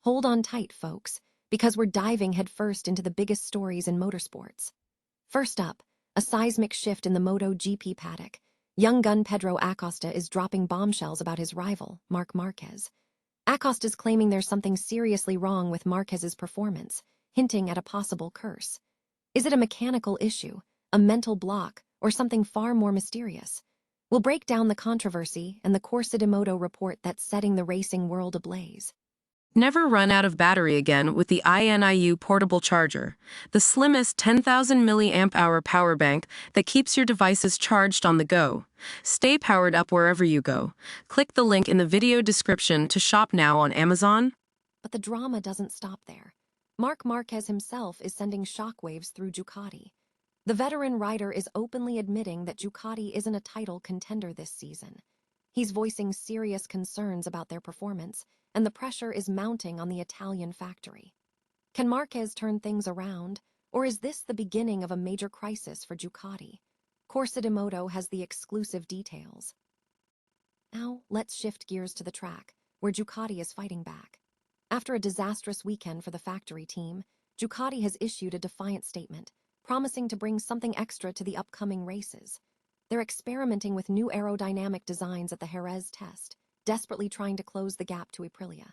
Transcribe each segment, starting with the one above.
Hold on tight, folks, because we're diving headfirst into the biggest stories in motorsports. First up, a seismic shift in the MotoGP paddock. Young gun Pedro Acosta is dropping bombshells about his rival, Marc Marquez. Acosta's claiming there's something seriously wrong with Marquez's performance, hinting at a possible curse. Is it a mechanical issue, a mental block, or something far more mysterious? We'll break down the controversy and the Corsa de Moto report that's setting the racing world ablaze. Never run out of battery again with the INIU portable charger, the slimmest 10,000 mAh power bank that keeps your devices charged on the go. Stay powered up wherever you go. Click the link in the video description to shop now on Amazon. But the drama doesn't stop there. Marc Marquez himself is sending shockwaves through Ducati. The veteran rider is openly admitting that Ducati isn't a title contender this season. He's voicing serious concerns about their performance, and the pressure is mounting on the Italian factory. Can Marquez turn things around, or is this the beginning of a major crisis for Ducati? Corsa de Moto has the exclusive details. Now, let's shift gears to the track, where Ducati is fighting back. After a disastrous weekend for the factory team, Ducati has issued a defiant statement, promising to bring something extra to the upcoming races. They're experimenting with new aerodynamic designs at the Jerez test, desperately trying to close the gap to Aprilia.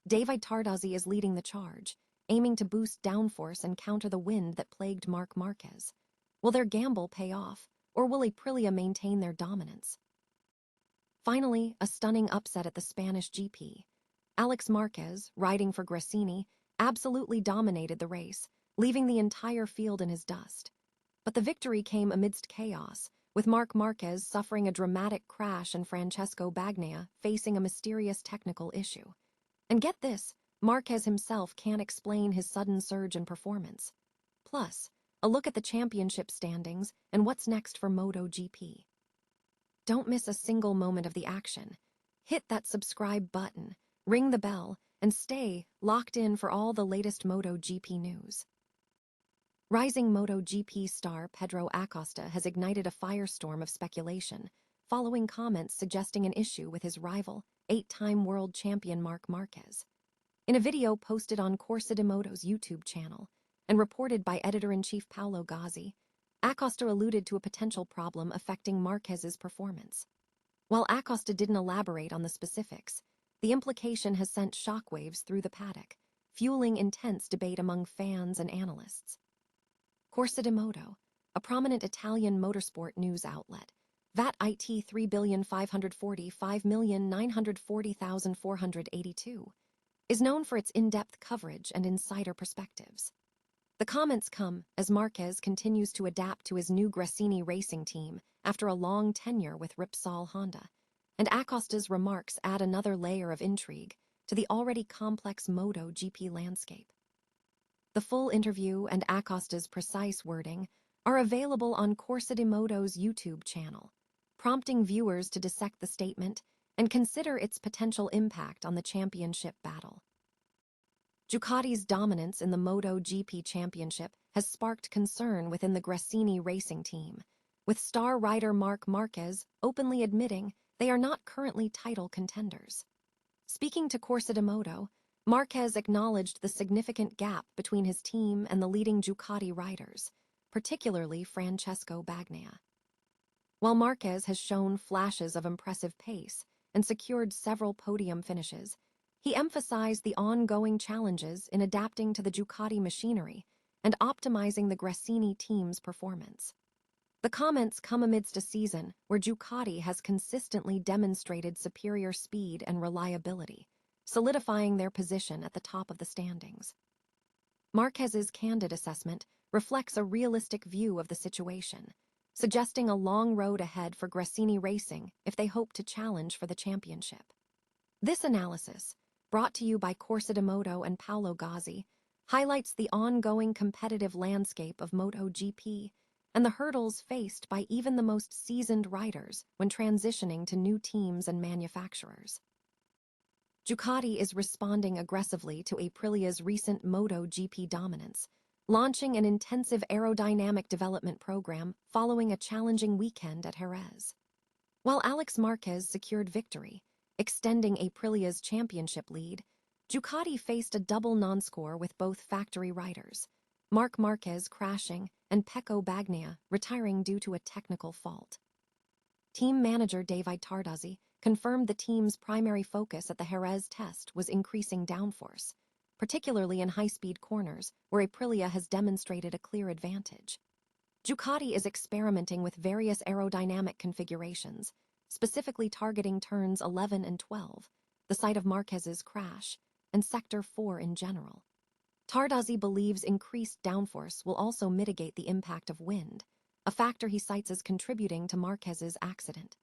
David Tardozzi is leading the charge, aiming to boost downforce and counter the wind that plagued Marc Marquez. Will their gamble pay off, or will Aprilia maintain their dominance? Finally, a stunning upset at the Spanish GP. Alex Marquez, riding for Gresini, absolutely dominated the race, leaving the entire field in his dust. But the victory came amidst chaos, with Marc Marquez suffering a dramatic crash and Francesco Bagnaia facing a mysterious technical issue. And get this, Marquez himself can't explain his sudden surge in performance. Plus, a look at the championship standings and what's next for MotoGP. Don't miss a single moment of the action. Hit that subscribe button, ring the bell, and stay locked in for all the latest MotoGP news. Rising MotoGP star Pedro Acosta has ignited a firestorm of speculation, following comments suggesting an issue with his rival, 8-time world champion Marc Marquez. In a video posted on Corsa de Moto's YouTube channel and reported by editor-in-chief Paolo Gazzi, Acosta alluded to a potential problem affecting Marquez's performance. While Acosta didn't elaborate on the specifics, the implication has sent shockwaves through the paddock, fueling intense debate among fans and analysts. Corsa de Moto, a prominent Italian motorsport news outlet, VAT IT 3,545,940,482, is known for its in-depth coverage and insider perspectives. The comments come as Marquez continues to adapt to his new Gresini racing team after a long tenure with Repsol Honda, and Acosta's remarks add another layer of intrigue to the already complex MotoGP landscape. The full interview and Acosta's precise wording are available on Corsa de Moto's YouTube channel, prompting viewers to dissect the statement and consider its potential impact on the championship battle. Ducati's dominance in the MotoGP championship has sparked concern within the Gresini racing team, with star rider Marc Marquez openly admitting they are not currently title contenders. Speaking to Corsa de Moto, Marquez acknowledged the significant gap between his team and the leading Ducati riders, particularly Francesco Bagnaia. While Marquez has shown flashes of impressive pace and secured several podium finishes, he emphasized the ongoing challenges in adapting to the Ducati machinery and optimizing the Gresini team's performance. The comments come amidst a season where Ducati has consistently demonstrated superior speed and reliability, solidifying their position at the top of the standings. Marquez's candid assessment reflects a realistic view of the situation, suggesting a long road ahead for Gresini Racing if they hope to challenge for the championship. This analysis, brought to you by Corsa de Moto and Paolo Gazzi, highlights the ongoing competitive landscape of MotoGP and the hurdles faced by even the most seasoned riders when transitioning to new teams and manufacturers. Ducati is responding aggressively to Aprilia's recent MotoGP dominance, launching an intensive aerodynamic development program following a challenging weekend at Jerez. While Alex Marquez secured victory, extending Aprilia's championship lead, Ducati faced a double non-score with both factory riders, Marc Marquez crashing and Pecco Bagnaia retiring due to a technical fault. Team manager David Tardozzi confirmed the team's primary focus at the Jerez test was increasing downforce, particularly in high-speed corners where Aprilia has demonstrated a clear advantage. Ducati is experimenting with various aerodynamic configurations, specifically targeting turns 11 and 12, the site of Marquez's crash, and Sector 4 in general. Tardozzi believes increased downforce will also mitigate the impact of wind, a factor he cites as contributing to Marquez's accident.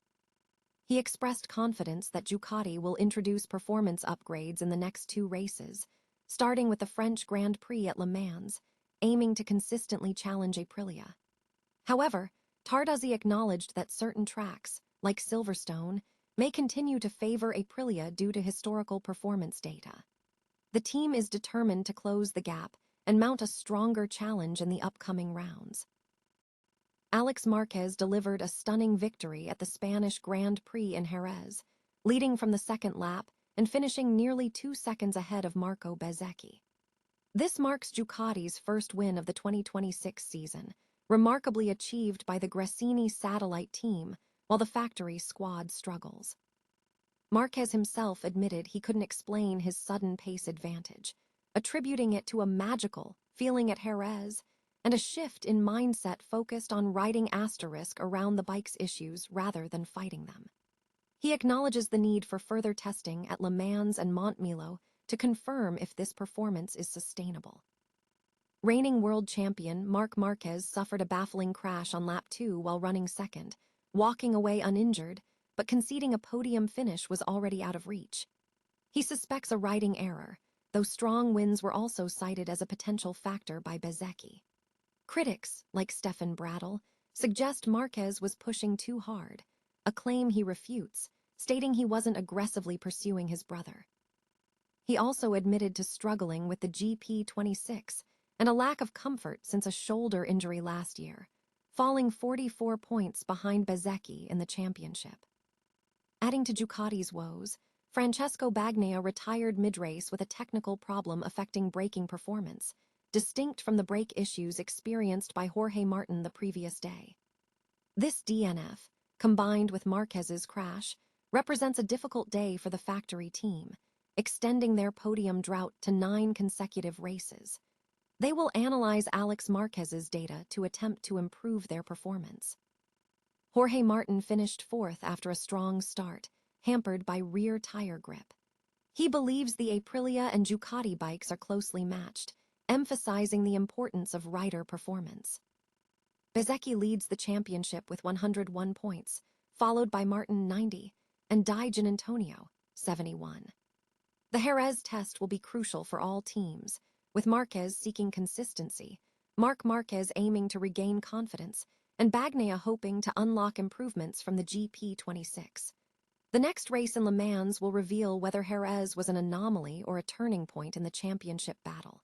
He expressed confidence that Ducati will introduce performance upgrades in the next 2 races, starting with the French Grand Prix at Le Mans, aiming to consistently challenge Aprilia. However, Tardozzi acknowledged that certain tracks, like Silverstone, may continue to favor Aprilia due to historical performance data. The team is determined to close the gap and mount a stronger challenge in the upcoming rounds. Alex Marquez delivered a stunning victory at the Spanish Grand Prix in Jerez, leading from the second lap and finishing nearly 2 seconds ahead of Marco Bezzecchi. This marks Ducati's first win of the 2026 season, remarkably achieved by the Gresini satellite team while the factory squad struggles. Marquez himself admitted he couldn't explain his sudden pace advantage, attributing it to a magical feeling at Jerez and a shift in mindset focused on riding asterisk around the bike's issues rather than fighting them. He acknowledges the need for further testing at Le Mans and Montmelo to confirm if this performance is sustainable. Reigning world champion Marc Marquez suffered a baffling crash on lap 2 while running second, walking away uninjured, but conceding a podium finish was already out of reach. He suspects a riding error, though strong winds were also cited as a potential factor by Bezzecchi. Critics, like Stefan Bradl, suggest Marquez was pushing too hard, a claim he refutes, stating he wasn't aggressively pursuing his brother. He also admitted to struggling with the GP26 and a lack of comfort since a shoulder injury last year, falling 44 points behind Bezzecchi in the championship. Adding to Ducati's woes, Francesco Bagnaia retired mid-race with a technical problem affecting braking performance, distinct from the brake issues experienced by Jorge Martin the previous day. This DNF, combined with Marquez's crash, represents a difficult day for the factory team, extending their podium drought to 9 consecutive races. They will analyze Alex Marquez's data to attempt to improve their performance. Jorge Martin finished 4th after a strong start, hampered by rear tire grip. He believes the Aprilia and Ducati bikes are closely matched, emphasizing the importance of rider performance. Bezzecchi leads the championship with 101 points, followed by Martin 90 and Di Giannantonio 71. The Jerez test will be crucial for all teams, with Marquez seeking consistency, Marc Marquez aiming to regain confidence, and Bagnaia hoping to unlock improvements from the GP26. The next race in Le Mans will reveal whether Jerez was an anomaly or a turning point in the championship battle.